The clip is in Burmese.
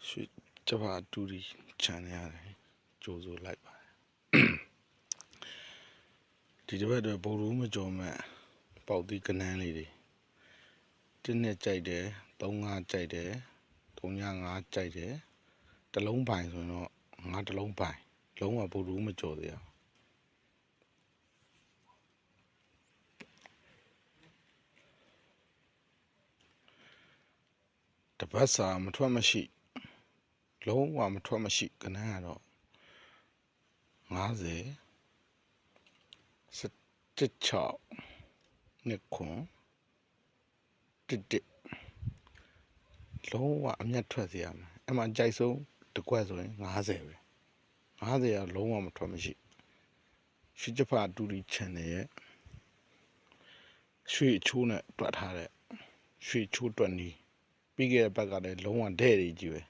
ရွှေကျပါတူရီခြံနေရတယ်ကြိုးစိုးလိုက်ပါတယ်ဒီတစ်ပတ်တော့ဘိုလ်ရူးမကြော်မဲ့ပေါက်သီးကနန်းလေးတွေတင်းနဲ့ကြိုက်တယ်3-5ကြိုက်တယ်3-5ကြိုက်တယ်တစ်လုံးပိုင်ဆိုရင်တော့ငါတစ်လုံးပိုင်လုံးဝဘိုလ်ရူးမကြော်သေးအောင်တပတ်စာမထွက်မရှိလုံးဝမထွက်မရှိကနန်းကတော့50 16 2 1 လုံးဝအမျက်ထွက်စေရမယ်အဲ့မှာကြိုက်ဆုံးတစ်ကွက်ဆိုရင်50ပဲ50ကလုံးဝမထွက်မရှိရွှေကျဖတူရီ channel ရဲ့ရွှေအချိုးနဲ့တွက်ထားတဲ့ရွှေချိုးတွက်နီးပြီးခဲ့တဲ့ဘက်ကလည်းလုံးဝတဲ့တွေကြီးပဲ